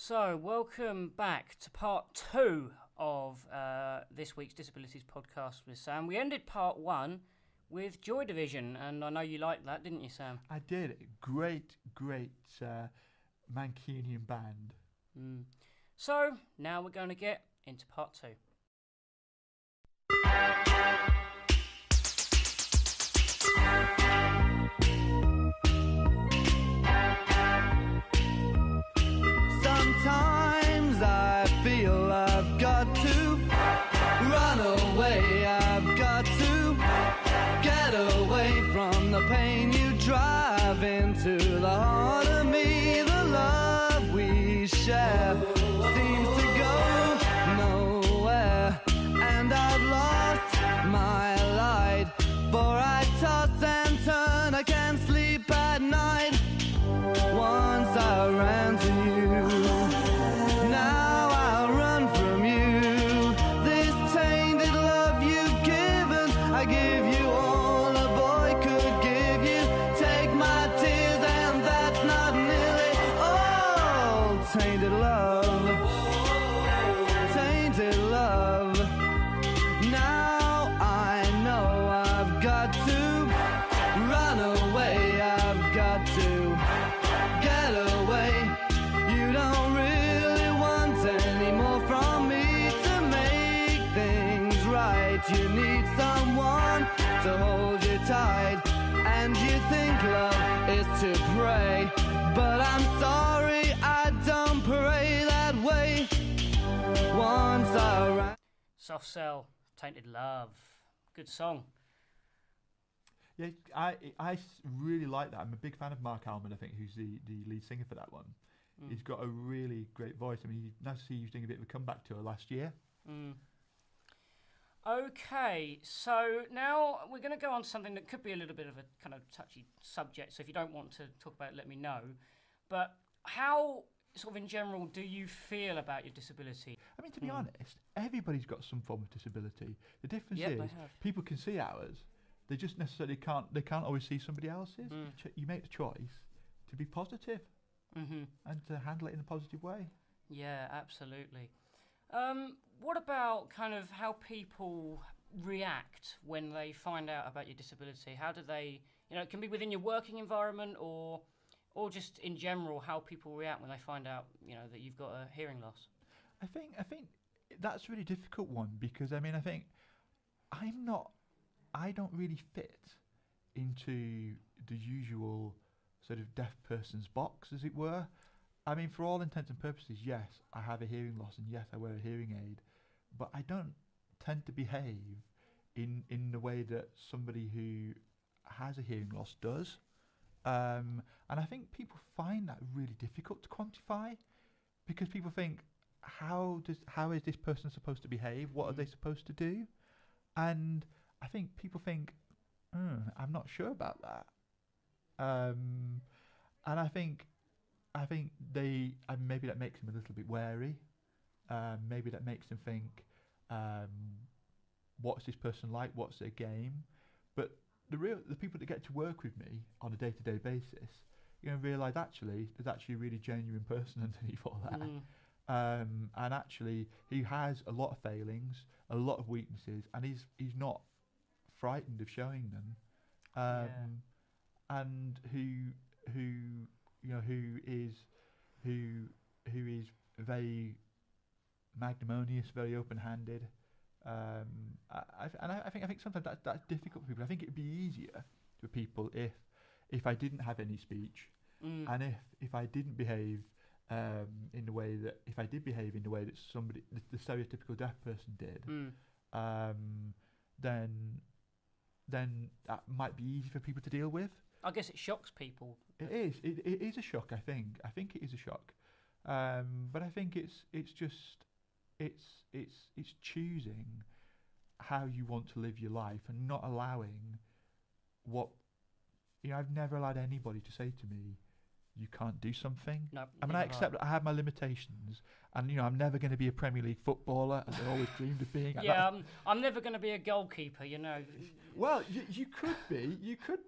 So, welcome back to part 2 of this week's Disabilities podcast with Sam. We ended part 1 with Joy Division, and I know you liked that, didn't you, Sam? I did. Great Mancunian band. So, now we're going to get into part 2. Sometimes I feel I've got to run away, I've got to get away from the pain you drive into the heart of me. The love we share seems to go nowhere, and I've lost my light, for I toss and turn, I can't sleep at night. Once I ran to you, now I'll run from you. This tainted love you've given, I give you all a boy could give you. Take my tears and that's not nearly all. Tainted love, tainted love. Now I know I've got to run away, I've got to get away. You don't really want any more from me to make things right. You need someone to hold you tight, and you think love is to pray, but I'm sorry, I don't pray that way. Once I ran. Soft Cell, Tainted Love. Good song. Yeah, I really like that. I'm a big fan of Mark Almond, I think, who's the lead singer for that one. He's got a really great voice. I mean, nice to see he was doing a bit of a comeback tour last year. Okay, so now we're going to go on to something that could be a little bit of a kind of touchy subject, so if you don't want to talk about it, let me know. But how, sort of in general, do you feel about your disability? I mean, to be honest, everybody's got some form of disability. The difference Yep, is they have. people can see ours. They just necessarily can't. They can't always see somebody else's. You make the choice to be positive and to handle it in a positive way. Yeah, absolutely. What about kind of how people react when they find out about your disability? How do they, it can be within your working environment or just in general, how people react when they find out, that you've got a hearing loss? I think that's a really difficult one, because I think I don't really fit into the usual sort of deaf person's box, as it were. I mean, for all intents and purposes, yes, I have a hearing loss, and yes, I wear a hearing aid, but I don't tend to behave in the way that somebody who has a hearing loss does. And I think people find that really difficult to quantify, because people think, how is this person supposed to behave? What are they supposed to do? And I think people think, I'm not sure about that. And I think maybe that makes them a little bit wary. Maybe that makes them think, what's this person like? What's their game? But the people that get to work with me on a day-to-day basis, realise actually there's actually a really genuine person underneath all that. And actually he has a lot of failings, a lot of weaknesses, and he's not frightened of showing them. And who is very magnanimous, very open-handed. I think sometimes that's difficult for people. I think it'd be easier for people if I didn't have any speech, and if I didn't behave in the way that somebody, the stereotypical deaf person did, then that might be easy for people to deal with. I guess it shocks people. It is. It is a shock. I think it is a shock. But I think it's choosing how you want to live your life, and not allowing what I've never allowed anybody to say to me, you can't do something. No, I mean, I accept that I have my limitations, And I'm never going to be a Premier League footballer, as I always dreamed of being. Yeah, I'm never going to be a goalkeeper. Well, you could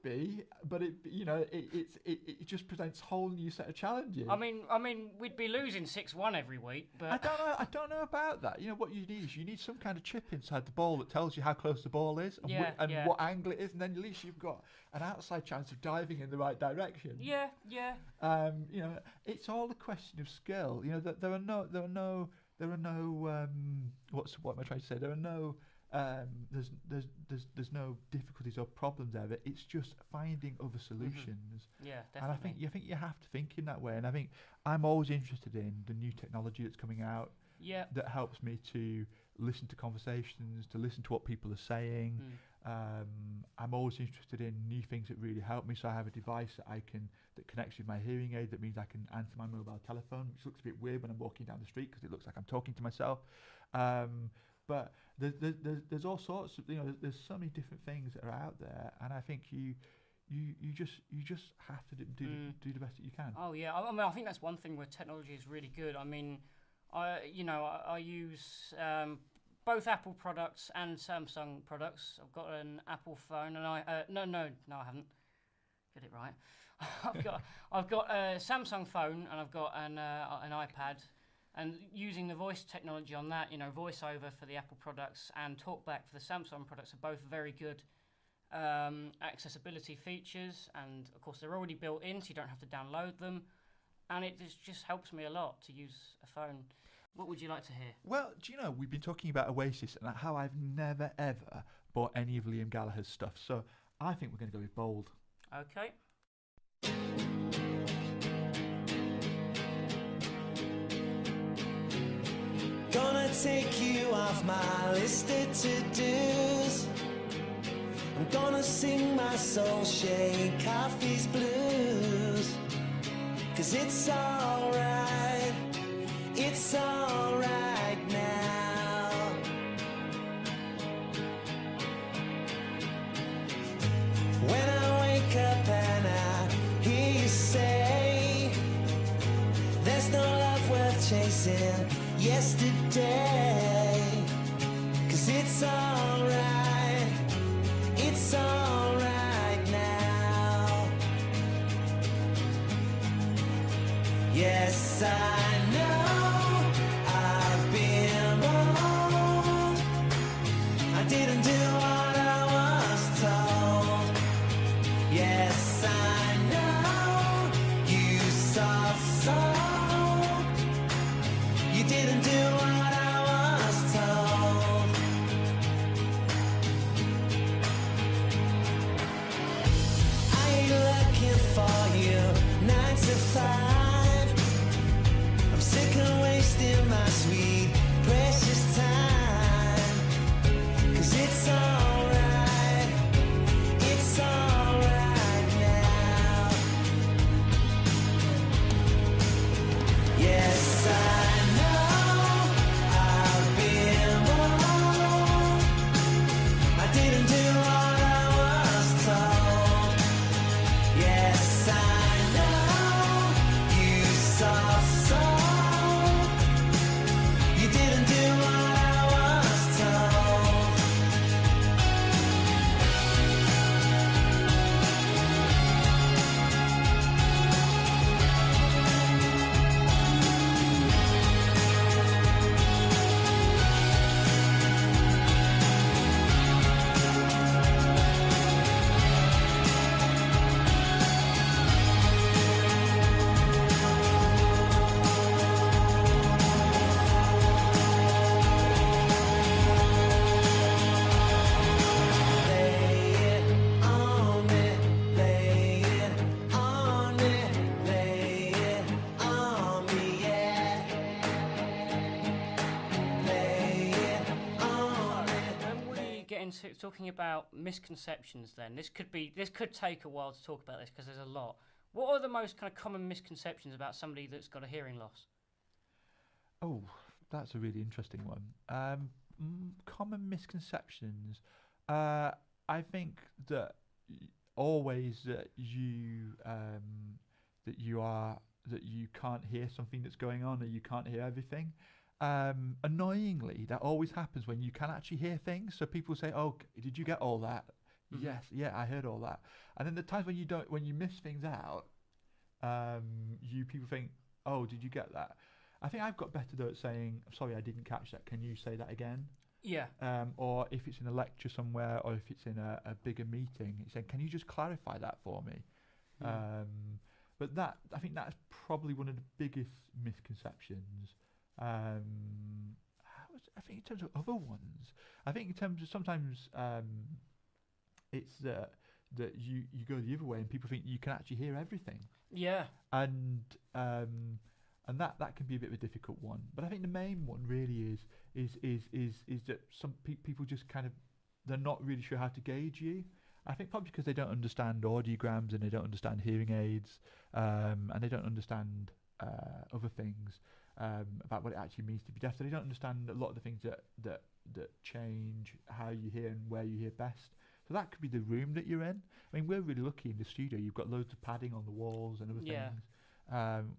be, but it just presents a whole new set of challenges. I mean, we'd be losing 6-1 every week, but I don't know about that. What you need some kind of chip inside the ball that tells you how close the ball is and what angle it is, and then at least you've got an outside chance of diving in the right direction. Yeah. It's all a question of skill. There are no what am I trying to say? There are no there's no difficulties or problems there. It's just finding other solutions. Yeah, definitely. And I think you have to think in that way. And I think I'm always interested in the new technology that's coming out. Yeah. That helps me to listen to conversations, to listen to what people are saying. I'm always interested in new things that really help me. So I have a device that connects with my hearing aid. That means I can answer my mobile telephone, which looks a bit weird when I'm walking down the street because it looks like I'm talking to myself. But there's all sorts of there's so many different things that are out there, and I think you just have to do the best that you can. Oh yeah, I think that's one thing where technology is really good. I mean, I use both Apple products and Samsung products. I've got an Apple phone, and I haven't. Get it right. I've got a Samsung phone, and I've got an iPad. And using the voice technology on that, VoiceOver for the Apple products and TalkBack for the Samsung products are both very good accessibility features. And of course, they're already built in, so you don't have to download them. And it just helps me a lot to use a phone. What would you like to hear? Well, do you know, we've been talking about Oasis and how I've never, ever bought any of Liam Gallagher's stuff. So I think we're going to go with Bold. Okay. Gonna take you off my list of to-dos. I'm gonna sing my soul, shake off these blues. 'Cause it's alright now. When I wake up and I hear you say there's no love worth chasing yesterday, 'cause it's alright now. Yes, I know I've been wrong. I didn't do what I was told. Yes, I know you saw soul. You didn't do what I was told. I ain't looking for you 9 to 5. I'm sick of wasting my sweet, precious time. 'Cause it's alright now. Yes, I know I've been wrong. I didn't do what I was told. Yes, I know you saw soul. You didn't do what I was told. Lay it on me, lay it on me, lay it on me, yeah. Lay it on me. When we get into talking about misconceptions, then this could take a while to talk about this because there's a lot. What are the most kind of common misconceptions about somebody that's got a hearing loss? Oh, that's a really interesting one. Common misconceptions. I think that always that you are that you can't hear something that's going on, or you can't hear everything. Annoyingly, that always happens when you can actually hear things. So people say, "Oh, did you get all that?" Yes, yeah, I heard all that. And then the times when you don't, when you miss things out, people think, "Oh, did you get that?" I think I've got better though at saying, "Sorry, I didn't catch that. Can you say that again?" Yeah. Or if it's in a lecture somewhere, or if it's in a bigger meeting, it's saying, "Can you just clarify that for me?" But I think that's probably one of the biggest misconceptions. I think in terms of other ones, I think in terms of sometimes it's that you go the other way and people think you can actually hear everything. Yeah. And that can be a bit of a difficult one. But I think the main one really is that some people just kind of, they're not really sure how to gauge you. I think probably because they don't understand audiograms, and they don't understand hearing aids, and they don't understand other things about what it actually means to be deaf. So they don't understand a lot of the things that change how you hear and where you hear best. So that could be the room that you're in. I mean, we're really lucky in the studio. You've got loads of padding on the walls and other things.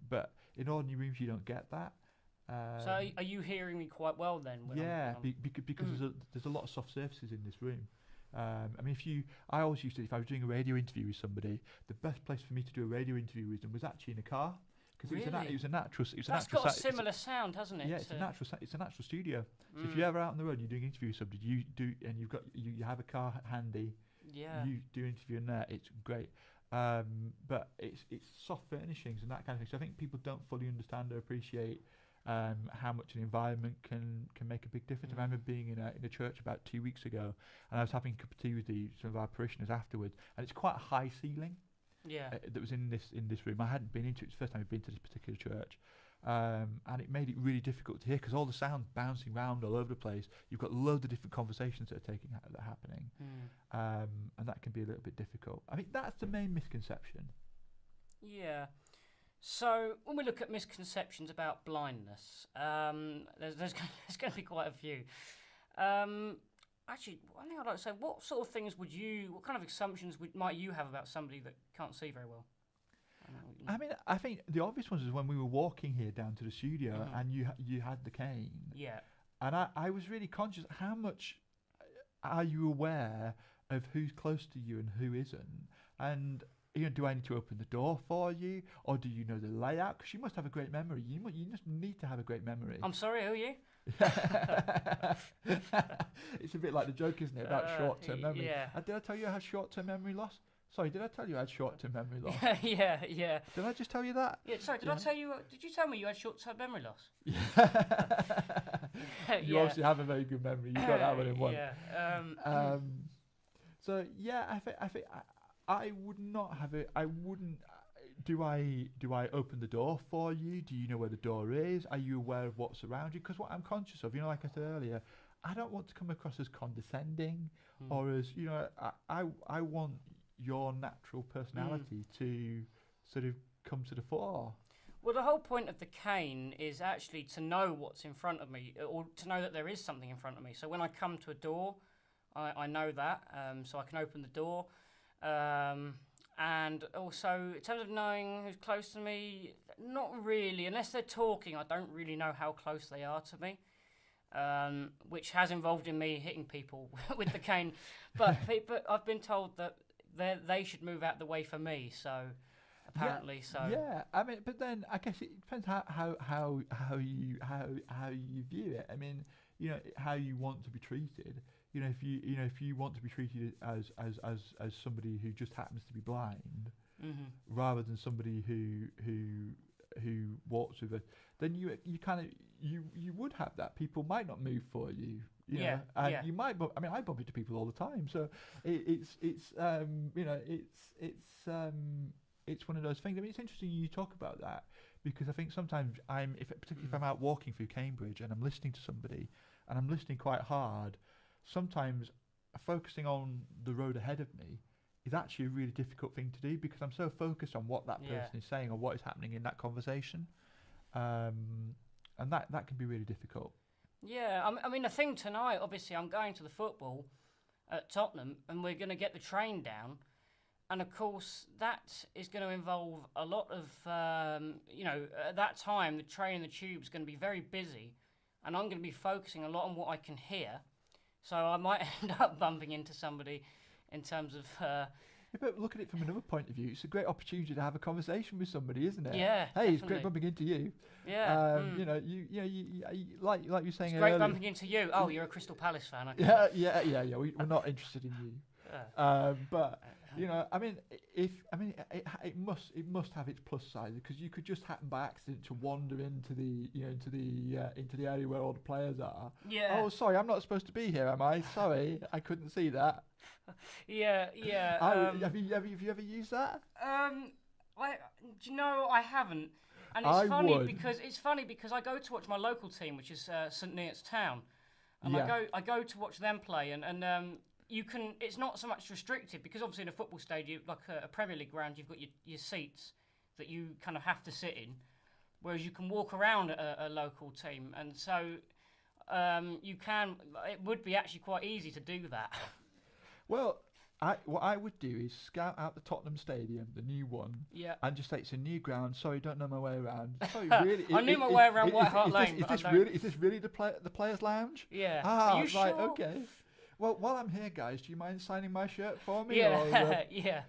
But in ordinary rooms, you don't get that. So are you hearing me quite well then? Because there's a lot of soft surfaces in this room. I mean, I always used to, if I was doing a radio interview with somebody, the best place for me to do a radio interview with them was actually in a car, because it was a natural. That's got a similar sound, hasn't it? Yeah, it's a natural studio. So if you're ever out on the road and you're doing an interview with somebody, and you have a car handy. Yeah. You do an interview in there, it's great. But it's soft furnishings and that kind of thing. So I think people don't fully understand or appreciate how much an environment can make a big difference. I remember being in a church about 2 weeks ago, and I was having a cup of tea with some of our parishioners afterwards, and it's quite a high ceiling. Yeah. That was in this room. I hadn't been into it. It's the first time I'd been to this particular church, and it made it really difficult to hear because all the sound bouncing around all over the place. You've got loads of different conversations that are happening, and that can be a little bit difficult. I think that's the main misconception. Yeah. So when we look at misconceptions about blindness, there's going to be quite a few. Actually, one thing I'd like to say, what kind of assumptions might you have about somebody that can't see very well? I mean, I think the obvious ones is when we were walking here down to the studio, and you had the cane. Yeah. And I was really conscious, how much are you aware of who's close to you and who isn't? And do I need to open the door for you, or do you know the layout? Because you must have a great memory. You just need to have a great memory. I'm sorry, who are you? It's a bit like the joke, isn't it, about short-term memory? Yeah. Did I tell you I had short-term memory loss? Sorry, did I tell you I had short-term memory loss? Yeah. Did I just tell you that? Yeah, sorry, did I tell you? Did you tell me you had short-term memory loss? You obviously have a very good memory. You got that one in one. Yeah. So yeah, I think I would not have it. I wouldn't. Do I open the door for you? Do you know where the door is? Are you aware of what's around you? Because what I'm conscious of, like I said earlier, I don't want to come across as condescending or as, I want your natural personality to sort of come to the fore. Well, the whole point of the cane is actually to know what's in front of me, or to know that there is something in front of me. So when I come to a door, I know that, so I can open the door. And also, in terms of knowing who's close to me, not really. Unless they're talking, I don't really know how close they are to me, which has involved in me hitting people with the cane. But I've been told that they should move out the way for me. So apparently, yeah. I mean, but then I guess it depends how you view it. I mean, how you want to be treated. If you want to be treated as somebody who just happens to be blind, rather than somebody who walks with it, then you kind of you would have that. People might not move for you. You might. I bump into people all the time, so it's one of those things. I mean, it's interesting you talk about that, because I think sometimes particularly if I'm out walking through Cambridge and I'm listening to somebody and I'm listening quite hard. Sometimes focusing on the road ahead of me is actually a really difficult thing to do, because I'm so focused on what that person is saying or what is happening in that conversation, and that can be really difficult. Yeah, I mean, the thing tonight, obviously, I'm going to the football at Tottenham, and we're going to get the train down, And of course, that is going to involve a lot of, at that time, the train and the tube is going to be very busy, and I'm going to be focusing a lot on what I can hear. So I might end up bumping into somebody in terms of. But look at it from another point of view. It's a great opportunity to have a conversation with somebody, isn't it? Yeah. Hey, definitely. it's great bumping into you. Yeah. You know, you like you were saying It's great earlier. bumping into you. Oh, you're a Crystal Palace fan. Okay. Yeah. We're not interested in you. But you know, I mean, it must have its plus side, because you could just happen by accident to wander into the area where all the players are. Yeah. Oh, sorry, I'm not supposed to be here, am I? Sorry, I couldn't see that. Yeah. Have you ever used that? Do you know, I haven't. And I it's funny would. because I go to watch my local team, which is St Neots Town, and Yeah. I go to watch them play, and you can. It's not so much restricted, because obviously in a football stadium, like a Premier League ground, you've got your seats that you kind of have to sit in, whereas you can walk around a local team, and so you can. It would be actually quite easy to do that. Well, what I would do is scout out the Tottenham Stadium, the new one, Yeah. and just say it's a new ground. Sorry, don't know my way around. Sorry, really? I knew my way around White Hart Lane, Is but I this don't. really? Is this really the players' lounge? Yeah. Ah, Are you right. sure? Okay. Well, while I'm here, guys, do you mind signing my shirt for me? Yeah. Or, yeah.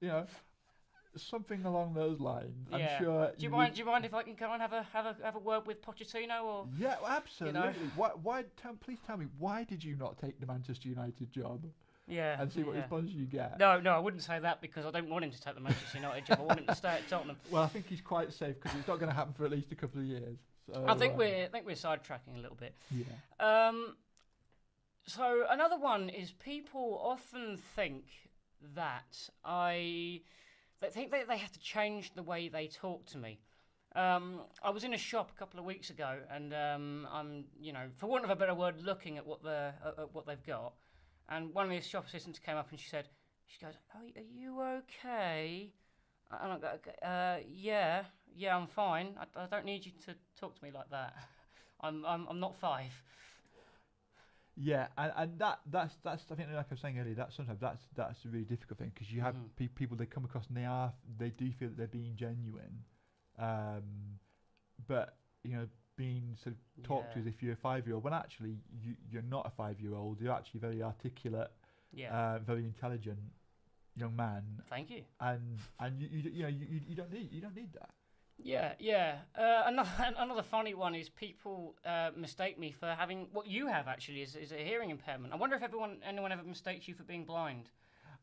you know, something along those lines. Yeah. I'm sure. Do you mind if I can come and have a word with Pochettino or? Yeah, well, absolutely. know? Please tell me, why did you not take the Manchester United job Yeah. and see what yeah. response you get? No, I wouldn't say that, because I don't want him to take the Manchester United job. I want him to stay at Tottenham. Well, I think he's quite safe, because it's not going to happen for at least a couple of years. So, I think we're sidetracking a little bit. Yeah. So another one is, people often think that they think that they have to change the way they talk to me. I was in a shop a couple of weeks ago, and I'm, for want of a better word, looking at what they've got. And one of the shop assistants came up and she goes, "Are you okay?" And I go, "Yeah, I'm fine. I don't need you to talk to me like that. I'm not 5." Yeah, and that's I think, like I was saying earlier, sometimes that's a really difficult thing, because you have people they come across and they do feel that they're being genuine, but being sort of talked to as if you're a 5-year-old, when actually you're not a 5-year-old. You're actually a very articulate, very intelligent young man. Thank you. And you don't need that. Yeah. Another funny one is, people mistake me for having what you have actually is a hearing impairment. I wonder if anyone ever mistakes you for being blind.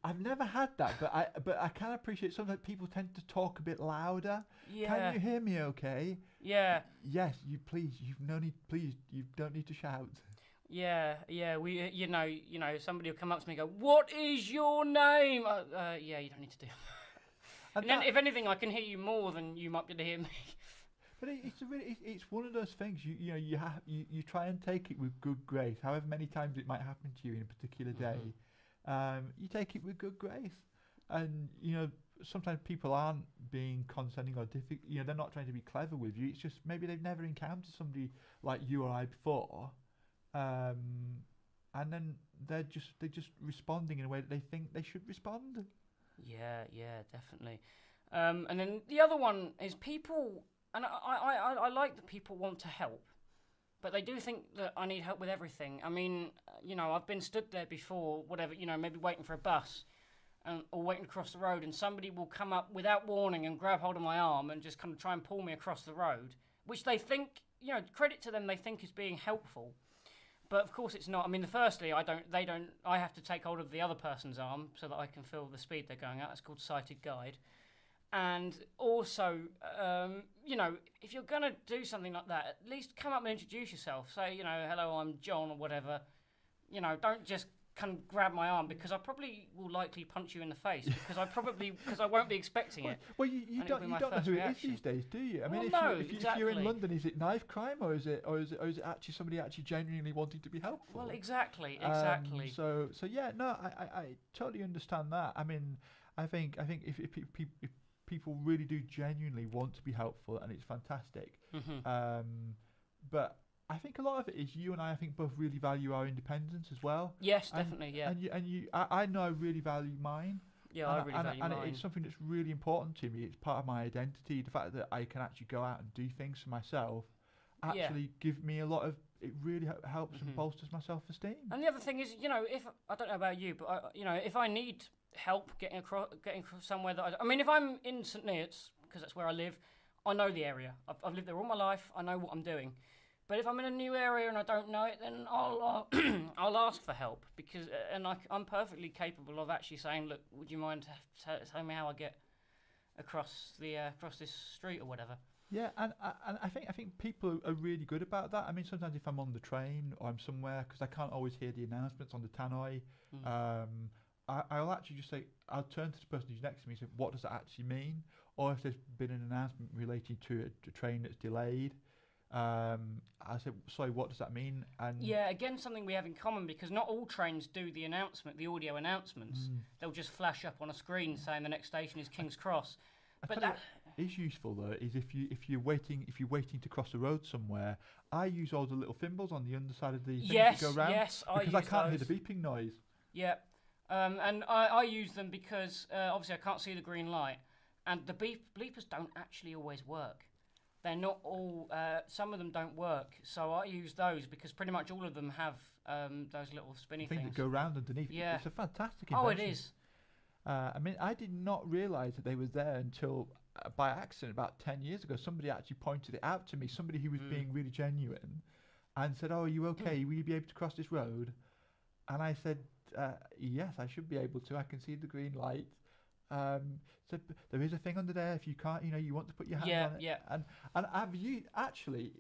I've never had that, but I can appreciate sometimes people tend to talk a bit louder. Yeah. Can you hear me okay? Yeah. Yes, you don't need to shout. Yeah. We, somebody will come up to me and go, "What is your name?" Yeah, you don't need to do. And then, if anything, I can hear you more than you might be able to hear me. But it's one of those things. You try and take it with good grace. However many times it might happen to you in a particular day, you take it with good grace. And sometimes people aren't being condescending or difficult. They're not trying to be clever with you. It's just maybe they've never encountered somebody like you or I before, and then they're just responding in a way that they think they should respond. Yeah, definitely. And then the other one is, people, and I like that people want to help, but they do think that I need help with everything. I mean, I've been stood there before, whatever, maybe waiting for a bus, or waiting across the road, and somebody will come up without warning and grab hold of my arm and just kind of try and pull me across the road, which they think, credit to them, they think is being helpful. But of course it's not. I mean, firstly, I have to take hold of the other person's arm so that I can feel the speed they're going at. That's called sighted guide. And also, if you're going to do something like that, at least come up and introduce yourself. Say, "Hello, I'm John," or whatever. Don't just kind of grab my arm, because I probably will likely punch you in the face, because I won't be expecting it. Well, you don't know who it is these days, do you? I mean, if you're in London, is it knife crime, or is it actually somebody actually genuinely wanting to be helpful? Well, exactly. So yeah, no, I totally understand that. I mean, I think if people really do genuinely want to be helpful, and it's fantastic. But I think a lot of it is you and I think both really value our independence as well. Yes, And- definitely. Yeah. I know I really value mine. Yeah, I really value and mine. it's something that's really important to me. It's part of my identity. The fact that I can actually go out and do things for myself Yeah. actually give me a lot of. It really helps Mhm. and bolsters my self-esteem. And the other thing is, if I don't know about you, but if I need help getting across somewhere that I mean, if I'm in St Neots, because that's where I live, I know the area. I've lived there all my life. I know what I'm doing. But if I'm in a new area and I don't know it, then I'll I'll ask for help because I'm perfectly capable of actually saying, look, would you mind telling me how I get across this street or whatever? Yeah, and I think people are really good about that. I mean, sometimes if I'm on the train or I'm somewhere, because I can't always hear the announcements on the tannoy, I'll actually just say, I'll turn to the person who's next to me and say, what does that actually mean? Or if there's been an announcement relating to a train that's delayed, I say, sorry, what does that mean? And Yeah, again, something we have in common because not all trains do the audio announcements. They'll just flash up on a screen saying the next station is King's Cross. I tell you what is useful though is if you're waiting to cross the road somewhere, I use all the little thimbles on the underside of the thing Yes, to go round yes, because I I use can't those. hear the beeping noise. Yeah, and I use them because obviously I can't see the green light, and the bleepers don't actually always work. They're not all. Some of them don't work, so I use those because pretty much all of them have those little spinny Things things. that go round underneath. Yeah. It's a fantastic Oh, invention. it is. I mean, I did not realise that they were there until, by accident, about 10 years ago. Somebody actually pointed it out to me, somebody who was being really genuine, and said, oh, are you okay? Will you be able to cross this road? And I said, yes, I should be able to. I can see the green light. So there is a thing under there. If you can't, you want to put your hands on it. Yeah. And I've used, actually,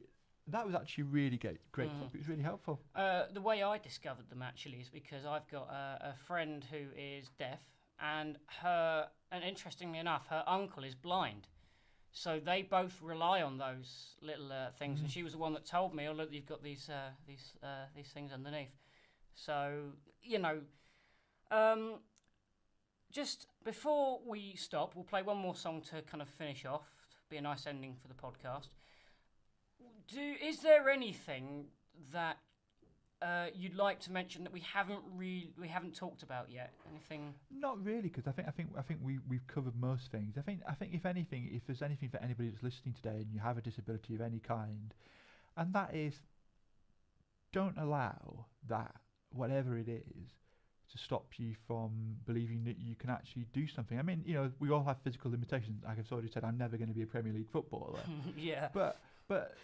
that was actually really great. It was really helpful. The way I discovered them actually is because I've got a friend who is deaf, and interestingly enough, her uncle is blind. So they both rely on those little things, and she was the one that told me, "Oh, look, you've got these things underneath." So just before we stop, we'll play one more song to kind of finish off. Be a nice ending for the podcast. Is there anything that you'd like to mention that we haven't talked about yet? Anything? Not really, because I think we've covered most things. I think if anything, if there's anything for anybody that's listening today and you have a disability of any kind, and that is, don't allow that, whatever it is, to stop you from believing that you can actually do something. I mean, we all have physical limitations. Like I've already said, I'm never going to be a Premier League footballer. Yeah. But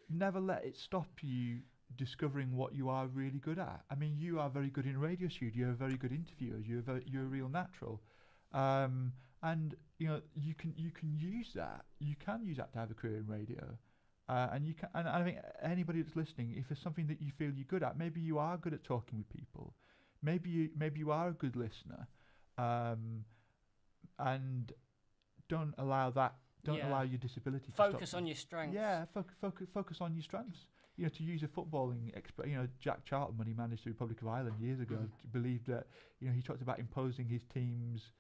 never let it stop you discovering what you are really good at. I mean, you are very good in a radio studio. You're a very good interviewer. You're a real natural, and you can use that. You can use that to have a career in radio, and you can. And I think anybody that's listening, if there's something that you feel you're good at, maybe you are good at talking with people. Maybe you are a good listener, and don't allow that. Don't allow your disability to focus stop on you. your strengths. Yeah, focus on your strengths. To use a footballing expert, Jack Charlton, when he managed the Republic of Ireland years ago, believed that, he talked about imposing his team's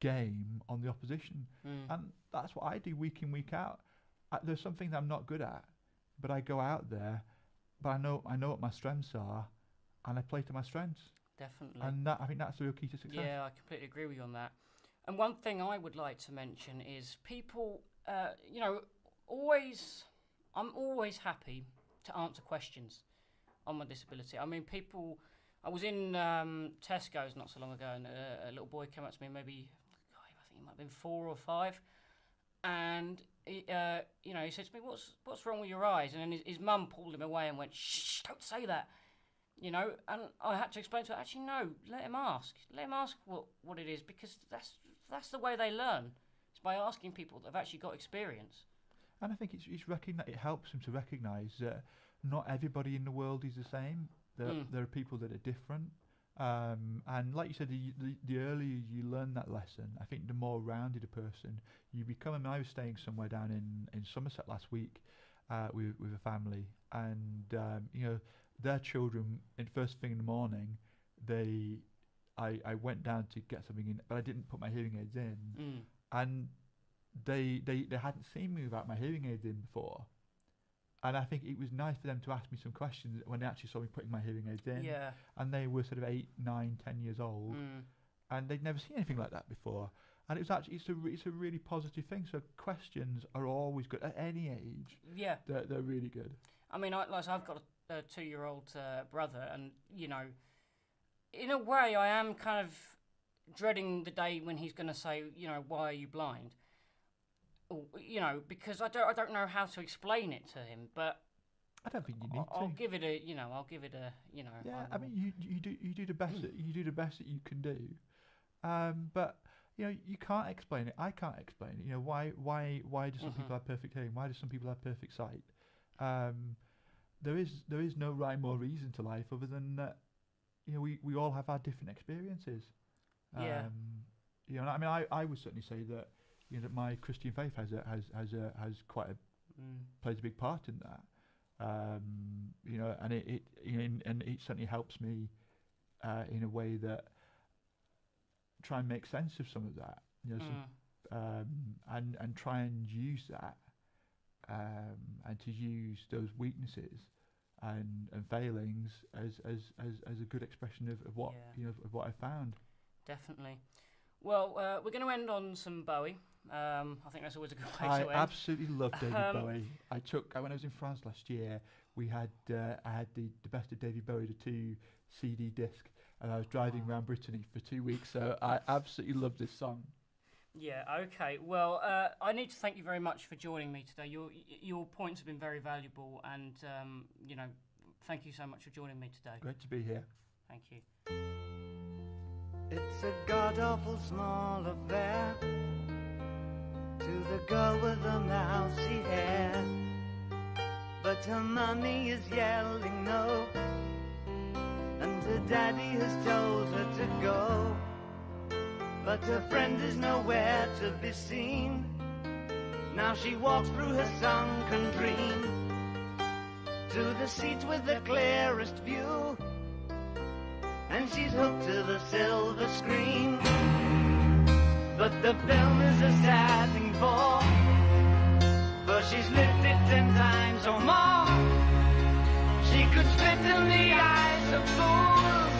game on the opposition. And that's what I do week in, week out. There's some things I'm not good at, but I go out there, but I know what my strengths are, and I play to my strengths. Definitely. And I think that's the real key to success. Yeah, I completely agree with you on that. And one thing I would like to mention is people, I'm always happy to answer questions on my disability. I mean, I was in Tesco's not so long ago, and a little boy came up to me, maybe, I think he might have been 4 or 5, and he said to me, "What's wrong with your eyes?" And then his mum pulled him away and went, "Shh, don't say that." And I had to explain to her, actually, no, let him ask what it is, because that's the way they learn. It's by asking people that have actually got experience. And I think it helps them to recognise that not everybody in the world is the same. There are people that are different. And like you said, the earlier you learn that lesson, I think the more rounded a person you become. I mean, I was staying somewhere down in Somerset last week with a family, and their children, first thing in the morning, I went down to get something in, but I didn't put my hearing aids in, and they hadn't seen me without my hearing aids in before, And I think it was nice for them to ask me some questions when they actually saw me putting my hearing aids in. Yeah. And they were sort of 8, 9, 10 years old, and they'd never seen anything like that before. And it was actually it's a really positive thing. So questions are always good at any age. Yeah. They're really good. I mean, I've got a 2-year-old brother, and you know, in a way, I am kind of dreading the day when he's going to say, you know, why are you blind? Or, you know, because I don't know how to explain it to him, but I don't think you need I'll to. give it a, yeah. I mean, you do the best that you do the best that you can do, but you know you can't explain it. I can't explain it. You know why do some people have perfect hearing? Why do some people have perfect sight? There is no rhyme or reason to life other than that. You know, we all have our different experiences. Yeah. You know, I mean, I would certainly say that, you know, that my Christian faith has quite plays a big part in that. You know, and it certainly helps me in a way that try and make sense of some of that. You know, and try and use that, and to use those weaknesses and failings as a good expression of what you know of what I found. Definitely. Well, we're going to end on some Bowie. I think that's always a good way to end. I absolutely love David Bowie. When I was in France last year, I had the Best of David Bowie, the 2 CD disc, and I was driving around Brittany for 2 weeks. So I absolutely love this song. Yeah. Okay. Well, I need to thank you very much for joining me today. Your points have been very valuable, and you know, thank you so much for joining me today. Great to be here. Thank you. It's a god-awful small affair to the girl with the mousy hair, but her mummy is yelling no, and her daddy has told her to go, but her friend is nowhere to be seen. Now she walks through her sunken dream to the seat with the clearest view, and she's hooked to the silver screen. But the film is a sad thing for she's lived it 10 times or more. She could spit in the eyes of fools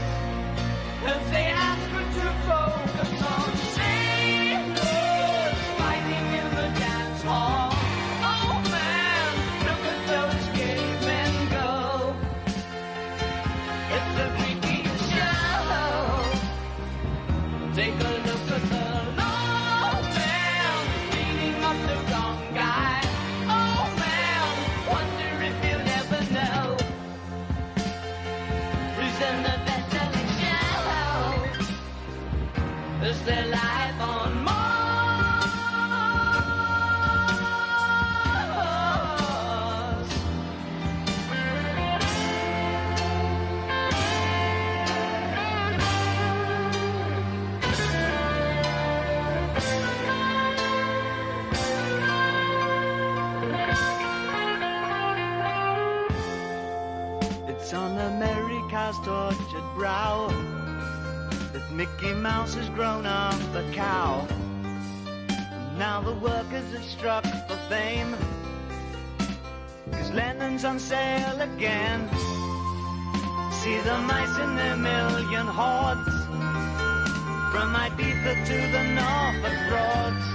if they ask her to focus on sailors fighting in the dance hall. Oh man, look at those gay men go. It's a freaky show. Take a look at the low man beating up the wrong guy. Oh man, wonder if you'll ever know who's in the best-selling show. Is their life on Mars? It's on America's tortured brow that Mickey Mouse has grown up a cow. And now the workers have struck for fame, 'cause Lennon's on sale again. See the mice in their million hordes, from Ibiza to the Norfolk Broads.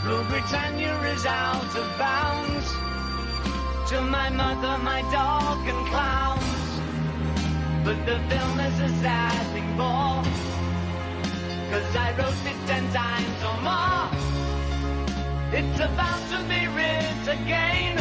Rule Britannia is out of bounds, to my mother, my dog and clowns. But the film is a sad thing for, 'cause I wrote it 10 times or more. It's about to be writ again.